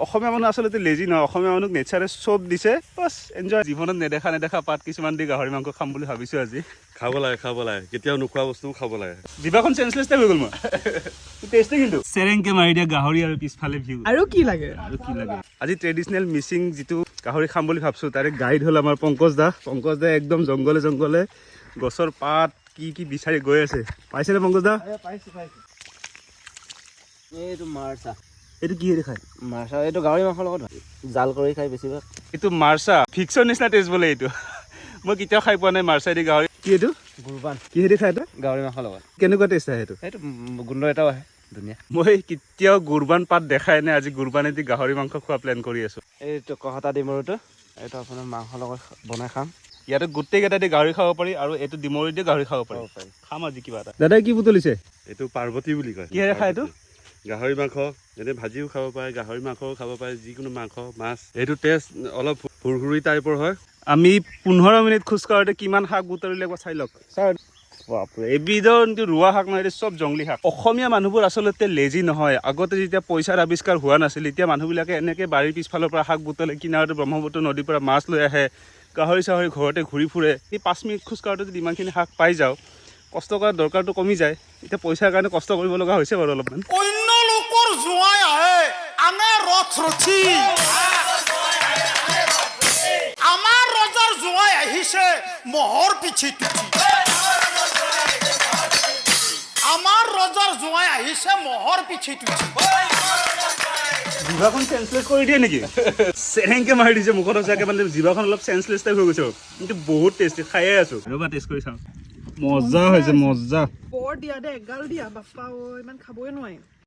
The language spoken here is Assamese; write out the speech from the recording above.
অসমীয়া মানুহ আচলতে লেজি নহয় অসমীয়া মানুহ নেচাৰে চব দিছে বাছ এনজয় জীৱনত নেদেখা পাত কিছুমান দি গাহৰি মাংস খাম বুলি ভাবিছো আজি খাব লাগে কেতিয়াও নোখোৱা বস্তু খাব লাগে জিভাখন চেঞ্চলেছ টাইপ হৈ গ'ল মই টেষ্টি কিন্তু চেৰেংকে মাৰি দিয়া গাহৰি আৰু পিছফালে ভিউ আৰু কি লাগে আজি ট্ৰেডিচনেল মিচিং যিটো গাহৰি খাম বুলি ভাবছো তাৰে গাইড হ'ল আমাৰ পংকজ দা একদম জংগলে গছৰ পাত কি বিচাৰি গৈ আছে পাইছেনে পংকজ দা এইটো মাৰ্চা এইটো কিহেৰে খায় মাৰ্চা এইটো গাহৰি মাংসৰ লগত জাল কৰি খাই বেছিভাগ এইটো মাৰ্চা ফিক্সৰ নিচিনা টেষ্ট বোলে এইটো মই কেতিয়াও খাই পোৱা নাই মাৰ্চা দি গাহৰি কি এইটো গুৰবান কিহেৰে খায় এইটো গাহৰি মাংসৰ লগত কেনেকুৱা টেষ্ট আহে এইটো সেইটো গোন্ধ এটাও আহে ধুনীয়া মই কেতিয়াও গুৰবান পাত দেখাই নাই আজি গুৰবানেদি গাহৰি মাংস খোৱা প্লেন কৰি আছো এইটো কহতা ডিমৰুটো এইটো আপোনাৰ মাংসৰ লগত বনাই খাম ইয়াতে গোটেইকেইটা দি গাহৰি খাব পাৰি আৰু এইটো ডিমৰি দি গাহৰি খাব পাৰি খাম আজি কিবা এটা দাদাই কি বুটলিছে এইটো পাৰ্বতী বুলি কয় কিহেৰে খায় এইটো গাহৰি মাংস এনে ভাজিও খাব পাৰে গাহৰি মাংসও খাব পাৰে যিকোনো মাংস মাছ এইটো টেষ্ট অলপ হুৰহুৰি টাইপৰ হয় আমি 15 মিনিট খোজ কাঢ়োতে কিমান শাক বুটলিলে একবাৰ চাই লওক বাপৰে এবিধৰ ৰোৱা শাক নহয় চব জংলী শাক অসমীয়া মানুহবোৰ আচলতে লেজি নহয় আগতে যেতিয়া পইচাৰ আৱিষ্কাৰ হোৱা নাছিল এতিয়া মানুহবিলাকে এনেকৈ বাৰীৰ পিছফালৰ পৰা শাক বুটলে কিনাৰতে ব্ৰহ্মপুত্ৰ নদীৰ পৰা মাছ লৈ আহে গাহৰি চাহৰি ঘৰতে ঘূৰি ফুৰে এই 5 মিনিট খোজ কাঢ়োতে যদি ইমানখিনি শাক পাই যাওঁ কষ্ট কৰাৰ দৰকাৰটো কমি যায় এতিয়া পইচাৰ কাৰণে কষ্ট কৰিব লগা হৈছে বাৰু অলপমান অন্য লোকৰ জোঁৱাই আহে আনে ৰথ ৰথি আমাৰ ৰজাৰ জোঁৱাই আহিছে মহৰ পিঠিত উঠি আমাৰ ৰজাৰ জোঁৱাই আহিছে মহৰ পিঠিত উঠি জিভাখন চেঞ্চলেছ কৰি দিয়ে নেকি চেৰেংকে মাৰি দিছে মুখত সঁচাকৈ মানে জিভাখন অলপ চেঞ্চলেছ টাইপ হৈ গৈছে কিন্তু বহুত টেষ্টি খায়ে আছো ৰ'বা টেষ্ট কৰি চাওঁ মজা হৈছে মজা বৰ দিয়া দে এগাল দিয়া বাপ্পা ইমান খাবই নোৱাৰি